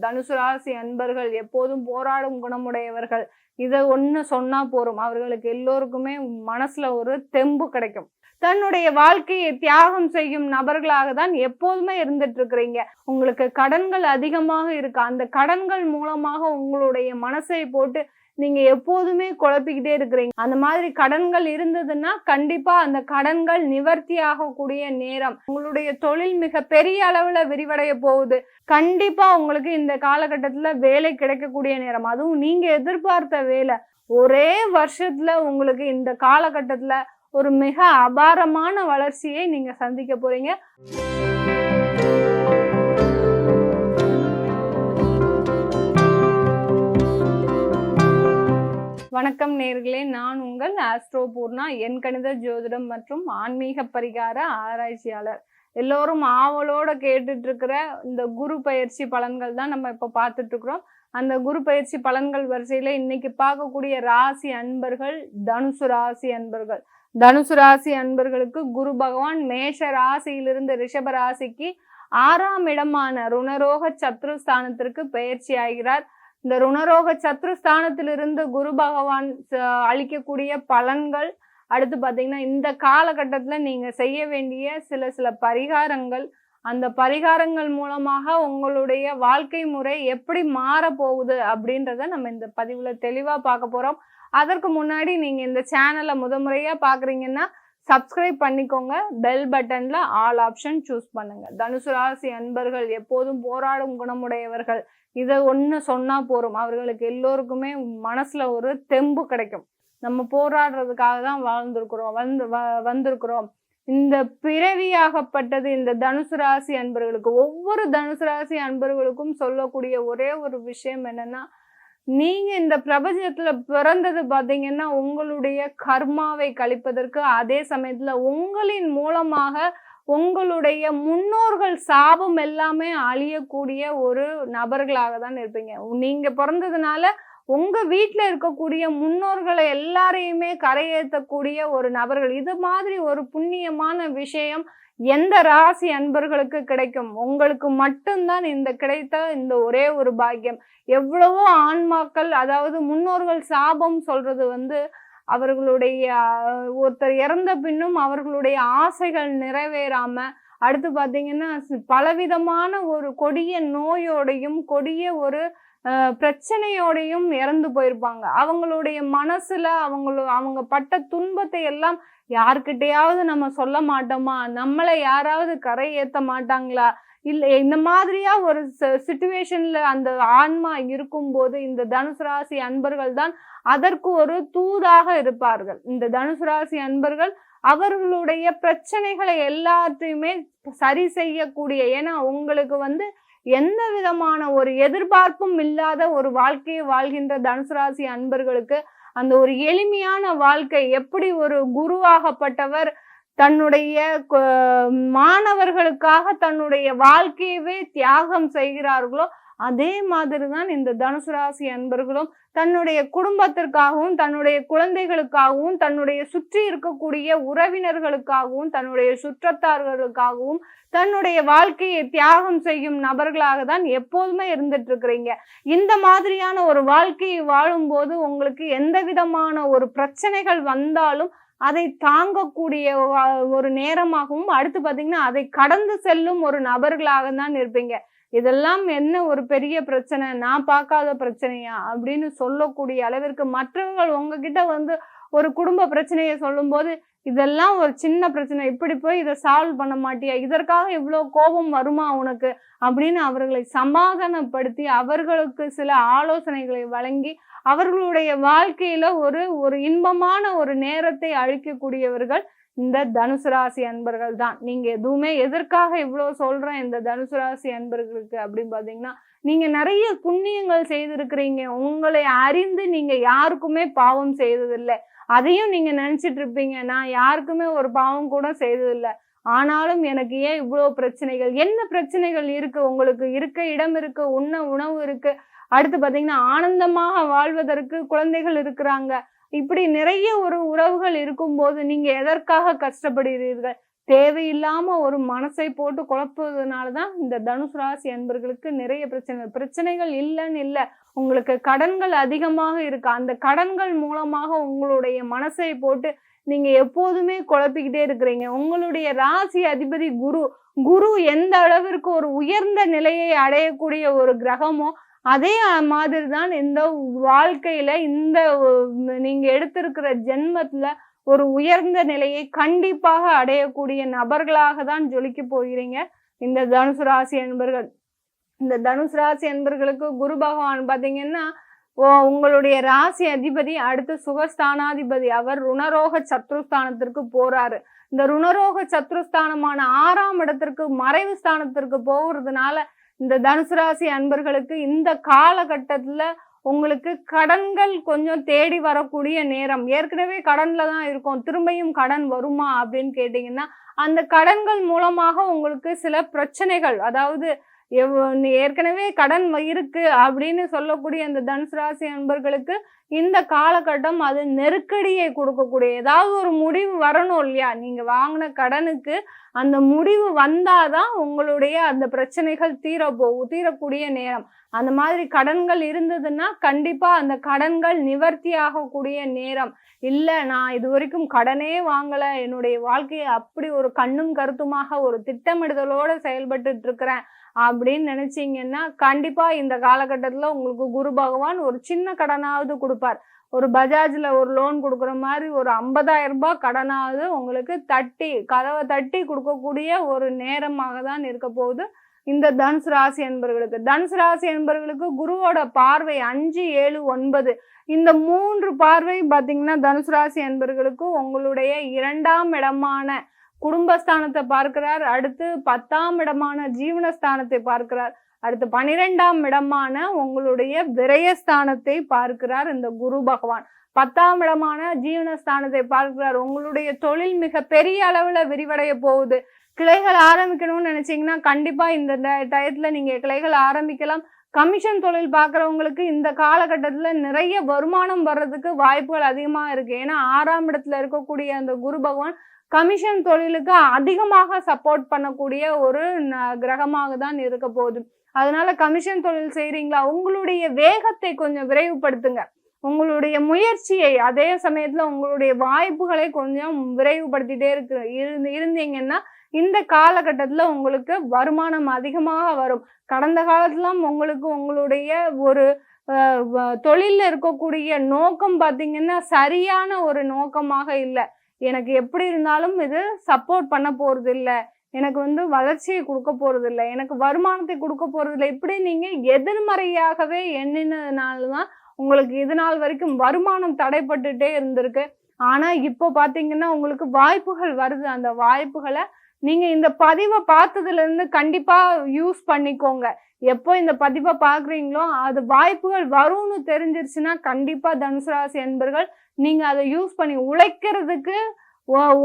தனுசு ராசி அன்பர்கள் எப்போதும் போராடும் குணமுடையவர்கள். இதை ஒண்ணு சொன்னா போரும், அவர்களுக்கு எல்லோருக்குமே மனசுல ஒரு தெம்பு கிடைக்கும். தன்னுடைய வாழ்க்கையை தியாகம் செய்யும் நபர்களாக தான் எப்போதுமே இருந்துட்டு இருக்கிறீங்க. உங்களுக்கு கடன்கள் அதிகமாக இருக்கு. அந்த கடன்கள் மூலமாக உங்களுடைய மனசை போட்டு நீங்க எப்போதுமே குழப்பிக்கிட்டே இருக்கிறீங்க. அந்த மாதிரி கடன்கள் இருந்ததுன்னா கண்டிப்பா அந்த கடன்கள் நிவர்த்தி ஆகக்கூடிய நேரம். உங்களுடைய தொழில் மிக பெரிய அளவுல விரிவடைய போகுது. கண்டிப்பா உங்களுக்கு இந்த காலகட்டத்துல வேலை கிடைக்கக்கூடிய நேரம். அதுவும் நீங்க எதிர்பார்த்த வேலை ஒரே வருஷத்துல உங்களுக்கு இந்த காலகட்டத்துல ஒரு மிக அபாரமான வளர்ச்சியை நீங்க சந்திக்க போறீங்க. வணக்கம் நேயர்களே, நான் உங்கள் ஆஸ்ட்ரோ பூர்ணா, எண்கணித ஜோதிடம் மற்றும் ஆன்மீக பரிகார ஆராய்ச்சியாளர். எல்லோரும் ஆவலோட கேட்டுட்டு இருக்கிற இந்த குரு பயிற்சி பலன்கள் தான் நம்ம இப்ப பார்த்துட்டு இருக்கிறோம். அந்த குரு பயிற்சி பலன்கள் வரிசையில இன்னைக்கு பார்க்கக்கூடிய ராசி அன்பர்கள் தனுசு ராசி அன்பர்கள். தனுசு ராசி அன்பர்களுக்கு குரு பகவான் மேஷ ராசியிலிருந்து ரிஷப ராசிக்கு 6ஆம் இடமான ருணரோக சத்ருஸ்தானத்திற்கு பயிற்சி ஆகிறார். இந்த ருணரோக சத்ருஸ்தானத்திலிருந்து குரு பகவான் அளிக்கக்கூடிய பலன்கள், அடுத்து பார்த்தீங்கன்னா இந்த காலகட்டத்தில் நீங்க செய்ய வேண்டிய சில பரிகாரங்கள், அந்த பரிகாரங்கள் மூலமாக உங்களுடைய வாழ்க்கை முறை எப்படி மாற போகுது அப்படின்றத நம்ம இந்த பதிவுல தெளிவா பார்க்க போறோம். அதற்கு முன்னாடி நீங்க இந்த சேனலை முதன்முறையா பாக்குறீங்கன்னா சப்ஸ்கிரைப் பண்ணிக்கோங்க. பெல் பட்டன்ல ஆல் ஆப்ஷன் சூஸ் பண்ணுங்க. தனுசு ராசி அன்பர்கள் எப்போதும் போராடும் குணமுடையவர்கள். இதை ஒண்ணு சொன்னா போரும், அவர்களுக்கு எல்லோருக்குமே மனசுல ஒரு தெம்பு கிடைக்கும். நம்ம போராடுறதுக்காக தான் வந்திருக்கிறோம். இந்த பிறவியாகப்பட்டது இந்த தனுசு ராசி அன்பர்களுக்கு, ஒவ்வொரு தனுசு ராசி அன்பர்களுக்கும் சொல்லக்கூடிய ஒரே ஒரு விஷயம் என்னன்னா, நீங்க இந்த பிரபஞ்சத்துல பிறந்தது பாத்தீங்கன்னா உங்களுடைய கர்மாவை கழிப்பதற்கு, அதே சமயத்துல உங்களின் மூலமாக உங்களுடைய முன்னோர்கள் சாபம் எல்லாமே அழியக்கூடிய ஒரு நபர்களாக தான் இருப்பீங்க. நீங்க பிறந்ததுனால உங்க வீட்டுல இருக்கக்கூடிய முன்னோர்களை எல்லாரையுமே கரையேற்றக்கூடிய ஒரு நபர்கள். இது மாதிரி ஒரு புண்ணியமான விஷயம் எந்த ராசி அன்பர்களுக்கு கிடைக்கும்? உங்களுக்கு மட்டும்தான் இந்த கிடைத்த இந்த ஒரே ஒரு பாக்கியம். எவ்வளவோ ஆன்மாக்கள், அதாவது முன்னோர்கள் சாபம் சொல்றது அவர்களுடைய ஒருத்தர் இறந்த பின்னும் அவர்களுடைய ஆசைகள் நிறைவேறாம, அடுத்து பாத்தீங்கன்னா பலவிதமான ஒரு கொடிய நோயோடையும் கொடிய ஒரு பிரச்சனையோடையும் இறந்து போயிருப்பாங்க. அவங்களுடைய மனசுல அவங்க பட்ட துன்பத்தை எல்லாம் யாருக்கிட்டையாவது நம்ம சொல்ல மாட்டோமா? நம்மளை யாராவது கரை ஏத்த மாட்டாங்களா? இல்ல இந்த மாதிரியா ஒரு சிச்சுவேஷன்ல அந்த ஆன்மா இருக்கும்போது இந்த தனுசு ராசி அன்பர்கள் தான் அதற்கு ஒரு தூதாக இருப்பார்கள். இந்த தனுசு ராசி அன்பர்கள் அவர்களுடைய பிரச்சனைகளை எல்லாத்தையுமே சரி செய்யக்கூடிய, ஏன்னா உங்களுக்கு எந்த விதமான ஒரு எதிர்பார்ப்பும் இல்லாத ஒரு வாழ்க்கையை வாழ்கின்ற தனுசு ராசி அன்பர்களுக்கு அந்த ஒரு எளிமையான வாழ்க்கை, எப்படி ஒரு குருவாகப்பட்டவர் தன்னுடைய மாணவர்களுக்காக தன்னுடைய வாழ்க்கையவே தியாகம் செய்கிறார்களோ, அதே மாதிரிதான் இந்த தனுசு ராசி அன்பர்களும் தன்னுடைய குடும்பத்திற்காகவும் தன்னுடைய குழந்தைகளுக்காகவும் தன்னுடைய சுற்றி இருக்கக்கூடிய உறவினர்களுக்காகவும் தன்னுடைய சுற்றத்தார்களுக்காகவும் தன்னுடைய வாழ்க்கையை தியாகம் செய்யும் நபர்களாக தான் எப்போதுமே இருந்துட்டு இருக்கிறீங்க. இந்த மாதிரியான ஒரு வாழ்க்கையை வாழும்போது உங்களுக்கு எந்த விதமான ஒரு பிரச்சனைகள் வந்தாலும் அதை தாங்கக்கூடிய ஒரு நேரமாகவும், அடுத்து பாத்தீங்கன்னா அதை கடந்து செல்லும் ஒரு நபர்களாக தான் இருப்பீங்க. இதெல்லாம் என்ன ஒரு பெரிய பிரச்சனை, நான் பார்க்காத பிரச்சனையா அப்படின்னு சொல்லக்கூடிய அளவிற்கு மற்றவர்கள் உங்ககிட்ட ஒரு குடும்ப பிரச்சனையை சொல்லும் போது, இதெல்லாம் ஒரு சின்ன பிரச்சனை, இப்படி போய் இதை சால்வ் பண்ண மாட்டியா, இதற்காக இவ்வளவு கோபம் வருமா உனக்கு அப்படின்னு அவர்களை சமாதானப்படுத்தி அவர்களுக்கு சில ஆலோசனைகளை வழங்கி அவர்களுடைய வாழ்க்கையில ஒரு இன்பமான ஒரு நேரத்தை அளிக்கக்கூடியவர்கள் இந்த தனுசு ராசி அன்பர்கள் தான். நீங்க எதுவுமே எதற்காக இவ்வளவு சொல்றேன் இந்த தனுசு ராசி அன்பர்களுக்கு அப்படின்னு பாத்தீங்கன்னா, நீங்க நிறைய புண்ணியங்கள் செய்திருக்கிறீங்க. உங்களை அறிந்து நீங்க யாருக்குமே பாவம் செய்ததில்லை. அதையும் நீங்க நினைச்சிட்டு இருப்பீங்க, நான் யாருக்குமே ஒரு பாவம் கூட செய்ததில்லை, ஆனாலும் எனக்கு ஏன் இவ்வளவு பிரச்சனைகள்? என்ன பிரச்சனைகள் இருக்கு? உங்களுக்கு இருக்க இடம் இருக்கு, உண்ண உணவு இருக்கு, அடுத்து பாத்தீங்கன்னா ஆனந்தமாக வாழ்வதற்கு குழந்தைகள் இருக்கிறாங்க, இப்படி நிறைய ஒரு உறவுகள் இருக்கும்போது நீங்க எதற்காக கஷ்டப்படுகிறீர்கள்? தேவையில்லாம ஒரு மனசை போட்டு குழப்புவதனாலதான் இந்த தனுசு ராசி அன்பர்களுக்கு நிறைய பிரச்சனைகள் இல்லைன்னு இல்லை. உங்களுக்கு கடன்கள் அதிகமாக இருக்கு. அந்த கடன்கள் மூலமாக உங்களுடைய மனசை போட்டு நீங்க எப்போதுமே குழப்பிக்கிட்டே இருக்கிறீங்க. உங்களுடைய ராசி அதிபதி குரு. குரு எந்த அளவிற்கு ஒரு உயர்ந்த நிலையை அடையக்கூடிய ஒரு கிரகமோ அதே மாதிரிதான் இந்த வாழ்க்கையில இந்த நீங்க எடுத்திருக்கிற ஜென்மத்துல ஒரு உயர்ந்த நிலையை கண்டிப்பாக அடையக்கூடிய நபர்களாக தான் ஜொலிக்க போகிறீங்க இந்த தனுசு ராசி அன்பர்கள். இந்த தனுசு ராசி அன்பர்களுக்கு குரு பகவான் பாத்தீங்கன்னா உங்களுடைய ராசி அதிபதி அடுத்து சுகஸ்தானாதிபதி. அவர் ருணரோக சத்ருஸ்தானத்திற்கு போறாரு. இந்த ருணரோக சத்ருஸ்தானமான 6ஆம் இடத்திற்கு மறைவு ஸ்தானத்திற்கு போகிறதுனால இந்த தனுசு ராசி அன்பர்களுக்கு இந்த காலகட்டத்துல உங்களுக்கு கடன்கள் கொஞ்சம் தேடி வரக்கூடிய நேரம். ஏற்கனவே கடன்ல தான் இருக்கும், திரும்பியும் கடன் வருமா அப்படின்னு கேட்டீங்கன்னா அந்த கடன்கள் மூலமாக உங்களுக்கு சில பிரச்சனைகள், அதாவது ஏற்கனவே கடன் இருக்கு அப்படின்னு சொல்லக்கூடிய அந்த தனுசு ராசி அன்பர்களுக்கு இந்த காலகட்டம் அது நெருக்கடியை கொடுக்கக்கூடிய ஏதாவது ஒரு முடிவு வரணும் இல்லையா? நீங்க வாங்கின கடனுக்கு அந்த முடிவு வந்தாதான் உங்களுடைய அந்த பிரச்சனைகள் தீரக்கூடிய நேரம். அந்த மாதிரி கடன்கள் இருந்ததுன்னா கண்டிப்பா அந்த கடன்கள் நிவர்த்தி ஆகக்கூடிய நேரம். இல்ல நான் இது வரைக்கும் கடனே வாங்கல, என்னுடைய வாழ்க்கையை அப்படி ஒரு கண்ணும் கருத்துமாக ஒரு திட்டமிடுதலோட செயல்பட்டு இருக்கிறேன் அப்படின்னு நினைச்சீங்கன்னா கண்டிப்பா இந்த காலகட்டத்துல உங்களுக்கு குரு பகவான் ஒரு சின்ன கடனாவது கொடுப்பார். ஒரு பஜாஜ்ல ஒரு லோன் கொடுக்குற மாதிரி ஒரு 50,000 ரூபாய் கடனாவது உங்களுக்கு கதவை தட்டி கொடுக்கக்கூடிய ஒரு நேரமாக தான் இருக்க போகுது இந்த தனுசு ராசி அன்பர்களுக்கு. தனுசு ராசி அன்பர்களுக்கு குருவோட பார்வை 5, 7, 9 இந்த 3 பார்வை பாத்தீங்கன்னா தனுசு ராசி அன்பர்களுக்கு உங்களுடைய 2ஆம் இடமான குடும்பஸ்தானத்தை பார்க்கிறார். அடுத்து 10ஆம் இடமான ஜீவனஸ்தானத்தை பார்க்கிறார். அடுத்து 12ஆம் இடமான உங்களுடைய விரயஸ்தானத்தை பார்க்கிறார் இந்த குரு பகவான். 10ஆம் இடமான ஜீவனஸ்தானத்தை பார்க்கிறார். உங்களுடைய தொழில் மிக பெரிய அளவுல விரிவடைய போகுது. கிளைகள் ஆரம்பிக்கணும்னு நினைச்சீங்கன்னா கண்டிப்பா இந்த டயத்துல நீங்க கிளைகள் ஆரம்பிக்கலாம். கமிஷன் தொழில் பார்க்குறவங்களுக்கு இந்த காலகட்டத்துல நிறைய வருமானம் வர்றதுக்கு வாய்ப்புகள் அதிகமா இருக்கு. ஏன்னா 6ஆம் இடத்துல இருக்கக்கூடிய அந்த குரு பகவான் கமிஷன் தொழிலுக்கு அதிகமாக சப்போர்ட் பண்ணக்கூடிய ஒரு கிரகமாக தான் இருக்க போகுது. அதனால கமிஷன் தொழில் செய்றீங்களா, உங்களுடைய வேகத்தை கொஞ்சம் விரைவுபடுத்துங்க. உங்களுடைய முயற்சியை அதே சமயத்துல உங்களுடைய வாய்ப்புகளை கொஞ்சம் விரைவுபடுத்திட்டே இருந்தீங்கன்னா இந்த காலகட்டத்துல உங்களுக்கு வருமானம் அதிகமாக வரும். கடந்த காலத்துல உங்களுக்கு உங்களுடைய ஒரு தொழில்ல இருக்கக்கூடிய நோக்கம் பாத்தீங்கன்னா சரியான ஒரு நோக்கமாக இல்லை. எனக்கு எப்படி இருந்தாலும் இது சப்போர்ட் பண்ண போறது இல்லை, எனக்கு வளர்ச்சியை கொடுக்க போறது இல்லை, எனக்கு வருமானத்தை கொடுக்க போறது இல்லை, இப்படி நீங்க எதிர்மறையாகவே எண்ணினதுனாலதான் உங்களுக்கு இது நாள் வரைக்கும் வருமானம் தடைப்பட்டுட்டே இருந்திருக்கு. ஆனா இப்போ பாத்தீங்கன்னா உங்களுக்கு வாய்ப்புகள் வருது. அந்த வாய்ப்புகளை நீங்க இந்த பதிவை பார்த்ததுல இருந்து கண்டிப்பா யூஸ் பண்ணிக்கோங்க. எப்போ இந்த பதிவை பாக்குறீங்களோ அது வாய்ப்புகள் வரும்னு தெரிஞ்சிருச்சுன்னா கண்டிப்பா தனுசு ராசி அன்பர்கள் நீங்க அதை யூஸ் பண்ணி உழைக்கிறதுக்கு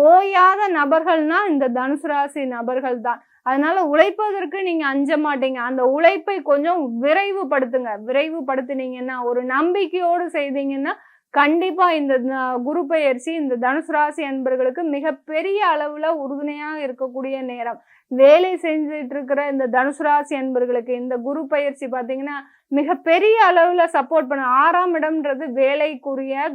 ஓயாத நபர்கள்னா இந்த தனுசு ராசி நபர்கள் தான். அதனால உழைப்பதற்கு நீங்க அஞ்ச மாட்டீங்க. அந்த உழைப்பை கொஞ்சம் விரைவுபடுத்தினீங்கன்னா ஒரு நம்பிக்கையோடு செய்தீங்கன்னா கண்டிப்பா இந்த குரு பெயர்ச்சி இந்த தனுசு ராசி அன்பர்களுக்கு மிகப்பெரிய அளவுல உறுதுணையாக இருக்கக்கூடிய நேரம். வேலை செஞ்சுட்டு இருக்கிற இந்த தனுசு ராசி அன்பர்களுக்கு இந்த குரு பெயர்ச்சி பாத்தீங்கன்னா மிகப்பெரிய அளவுல சப்போர்ட் பண்ண. 6ஆம் இடம்ன்றது வேலைக்குரிய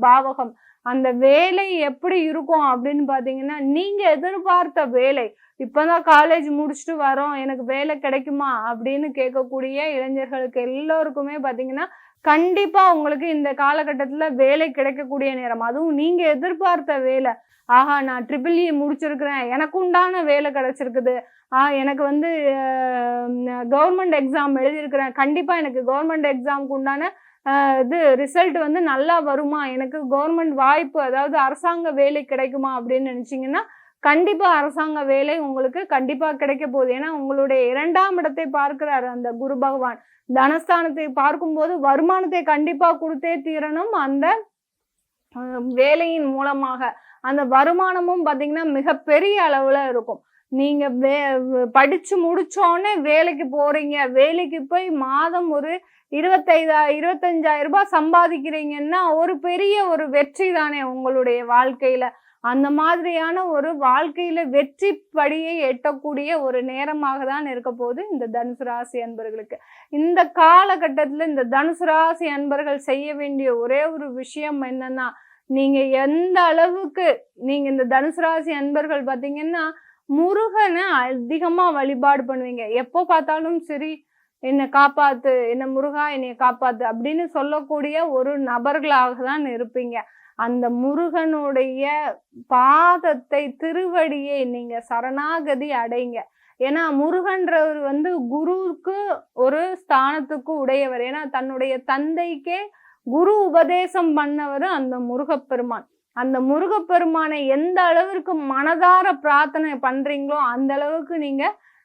பாவகம். அந்த வேலை எப்படி இருக்கும் அப்படின்னு பாத்தீங்கன்னா நீங்க எதிர்பார்த்த வேலை, இப்பதான் காலேஜ் முடிச்சுட்டு வரோம் எனக்கு வேலை கிடைக்குமா அப்படின்னு கேட்கக்கூடிய இளைஞர்களுக்கு எல்லோருக்குமே பாத்தீங்கன்னா கண்டிப்பா உங்களுக்கு இந்த காலகட்டத்துல வேலை கிடைக்கக்கூடிய நேரம். அதுவும் நீங்க எதிர்பார்த்த வேலை, ஆஹா நான் EEE முடிச்சிருக்கிறேன், எனக்கு உண்டான வேலை கிடைச்சிருக்குது, எனக்கு கவர்மெண்ட் எக்ஸாம் எழுதியிருக்கிறேன், கண்டிப்பா எனக்கு கவர்மெண்ட் எக்ஸாமுக்கு உண்டான ரிசல்ட் நல்லா வருமா, எனக்கு கவர்மெண்ட் வாய்ப்பு அதாவது அரசாங்க வேலை கிடைக்குமா அப்படின்னு நினைச்சீங்கன்னா கண்டிப்பா அரசாங்க வேலை உங்களுக்கு கண்டிப்பா கிடைக்க போகுது. ஏன்னா உங்களுடைய 2ஆம் இடத்தை பார்க்கிறாரு அந்த குரு பகவான். தனஸ்தானத்தை பார்க்கும்போது வருமானத்தை கண்டிப்பா கொடுத்தே தீரணும். அந்த வேலையின் மூலமாக அந்த வருமானமும் பாத்தீங்கன்னா மிகப்பெரிய அளவுல இருக்கும். நீங்க படிச்சு முடிச்சோடனே வேலைக்கு போறீங்க, வேலைக்கு போய் மாதம் ஒரு 25,000 ரூபாய் சம்பாதிக்கிறீங்கன்னா ஒரு பெரிய ஒரு வெற்றி தானே உங்களுடைய வாழ்க்கையில. அந்த மாதிரியான ஒரு வாழ்க்கையில வெற்றி படியை எட்டக்கூடிய ஒரு நேரமாக தான் இருக்க போகுது இந்த தனுசு ராசி அன்பர்களுக்கு. இந்த காலகட்டத்துல இந்த தனுசு ராசி அன்பர்கள் செய்ய வேண்டிய ஒரே ஒரு விஷயம் என்னன்னா, நீங்க எந்த அளவுக்கு நீங்க இந்த தனுசு ராசி அன்பர்கள் பாத்தீங்கன்னா முருகனை அதிகமா வழிபாடு பண்ணுவீங்க. எப்போ பார்த்தாலும் சரி, என்னை காப்பாத்து, என்ன முருகா என்னைய காப்பாத்து அப்படின்னு சொல்லக்கூடிய ஒரு நபர்களாக தான் இருப்பீங்க. அந்த முருகனுடைய பாதத்தை, திருவடியை நீங்க சரணாகதி அடைங்க. ஏன்னா முருகன்றவர் குருவுக்கு ஒரு ஸ்தானத்துக்கு உடையவர். ஏன்னா தன்னுடைய தந்தைக்கே குரு உபதேசம் பண்ணவர் அந்த முருகப்பெருமான். அந்த முருகப்பெருமானை எந்த அளவிற்கு மனதார பிரார்த்தனை பண்றீங்களோ அந்த அளவுக்கு நீங்க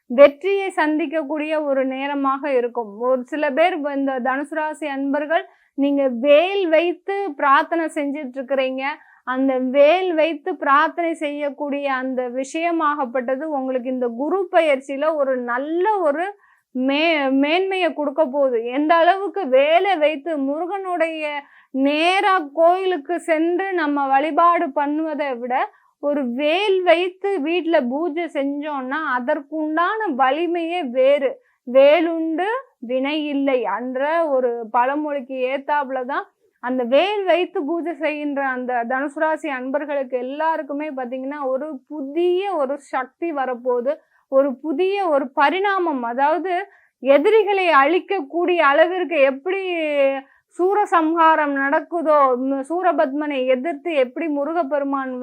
வெற்றியை சந்திக்கக்கூடிய ஒரு நேரமாக இருக்கும். ஒரு சில பேர் இந்த தனுசு ராசி அன்பர்கள் நீங்க வேல் வைத்து பிரார்த்தனை செஞ்சிட்டு இருக்கிறீங்க. அந்த வேல் வைத்து பிரார்த்தனை செய்யக்கூடிய அந்த விஷயமாகப்பட்டது உங்களுக்கு இந்த குரு பயிற்சியில ஒரு நல்ல ஒரு மேன்மையை கொடுக்க போகுது. எந்த அளவுக்கு வேலை வைத்து முருகனுடைய நேரா கோயிலுக்கு சென்று நம்ம வழிபாடு பண்ணுவதை விட ஒரு வேல் வைத்து வீட்டுல பூஜை செஞ்சோம்னா அதற்குண்டான வலிமையே வேறு. வேலுண்டு வினை இல்லை என்ற ஒரு பழமொழிக்கு ஏத்தாப்புலதான் அந்த வேல் வைத்து பூஜை செய்கின்ற அந்த தனுசு ராசி அன்பர்களுக்கு எல்லாருக்குமே பாத்தீங்கன்னா ஒரு புதிய ஒரு சக்தி வரப்போகுது. ஒரு புதிய ஒரு பரிணாமம், அதாவது எதிரிகளை அழிக்கக்கூடிய அளவிற்கு எப்படி சூரசம்ஹாரம் நடக்குதோ, சூரபத்மனை எதிர்த்து எப்படி முருகப்பெருமான்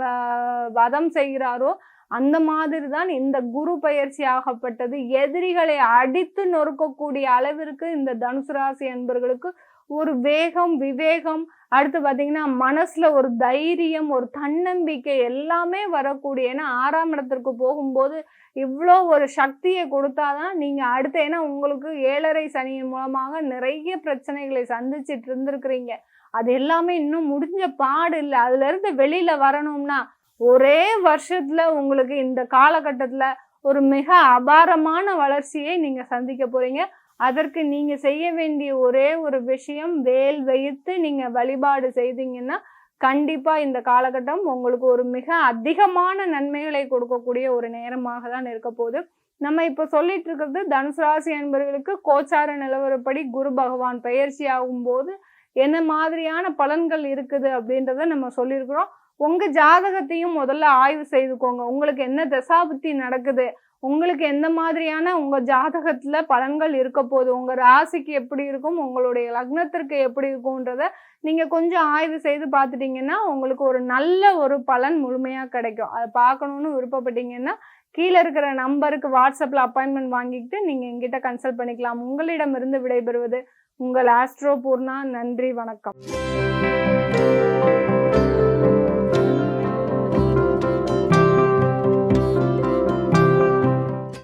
வதம் செய்கிறாரோ அந்த மாதிரி தான் இந்த குரு பயிற்சி ஆகப்பட்டது. எதிரிகளை அடித்து நொறுக்கக்கூடிய அளவிற்கு இந்த தனுசு ராசி அன்பர்களுக்கு ஒரு வேகம், விவேகம், அடுத்து பாத்தீங்கன்னா மனசுல ஒரு தைரியம், ஒரு தன்னம்பிக்கை எல்லாமே வரக்கூடிய. ஏன்னா 6ஆம் இடத்திற்கு போகும்போது இவ்வளோ ஒரு சக்தியை கொடுத்தாதான் நீங்க அடுத்து, ஏன்னா உங்களுக்கு 7.5 சனியின் மூலமாக நிறைய பிரச்சனைகளை சந்திச்சிட்டு இருந்திருக்கிறீங்க. அது எல்லாமே இன்னும் முடிஞ்ச பாடு இல்லை. அதுல இருந்து வெளியில வரணும்னா ஒரே வருஷத்துல உங்களுக்கு இந்த காலகட்டத்துல ஒரு மிக அபாரமான வளர்ச்சியை நீங்க சந்திக்க போறீங்க. அதற்கு நீங்க செய்ய வேண்டிய ஒரே ஒரு விஷயம், வேல் வைத்து நீங்க வழிபாடு செய்தீங்கன்னா கண்டிப்பா இந்த காலகட்டம் உங்களுக்கு ஒரு மிக அதிகமான நன்மைகளை கொடுக்கக்கூடிய ஒரு நேரமாக தான் இருக்க போகுது. நம்ம இப்ப சொல்லிட்டு இருக்கிறது தனுசு ராசி அன்பர்களுக்கு கோச்சார நிலவரப்படி குரு பகவான் பயிற்சி ஆகும் போது என்ன மாதிரியான பலன்கள் இருக்குது அப்படின்றத நம்ம சொல்லியிருக்கிறோம். உங்க ஜாதகத்தையும் முதல்ல ஆய்வு செய்துக்கோங்க. உங்களுக்கு என்ன தசாபுத்தி நடக்குது, உங்களுக்கு எந்த மாதிரியான உங்க ஜாதகத்துல பலன்கள் இருக்க போகுது, உங்க ராசிக்கு எப்படி இருக்கும், உங்களுடைய லக்னத்திற்கு எப்படி இருக்கும்ன்றத நீங்க கொஞ்சம் ஆய்வு செய்து பார்த்துட்டீங்கன்னா உங்களுக்கு ஒரு நல்ல ஒரு பலன் முழுமையா கிடைக்கும். அதை பார்க்கணும்னு விருப்பப்பட்டீங்கன்னா கீழே இருக்கிற நம்பருக்கு வாட்ஸ்அப்ல அப்பாயின்மெண்ட் வாங்கிக்கிட்டு நீங்க எங்கிட்ட கன்சல்ட் பண்ணிக்கலாம். உங்களிடமிருந்து விடைபெறுவது உங்கள் ஆஸ்ட்ரோ பூர்ணா. நன்றி, வணக்கம்.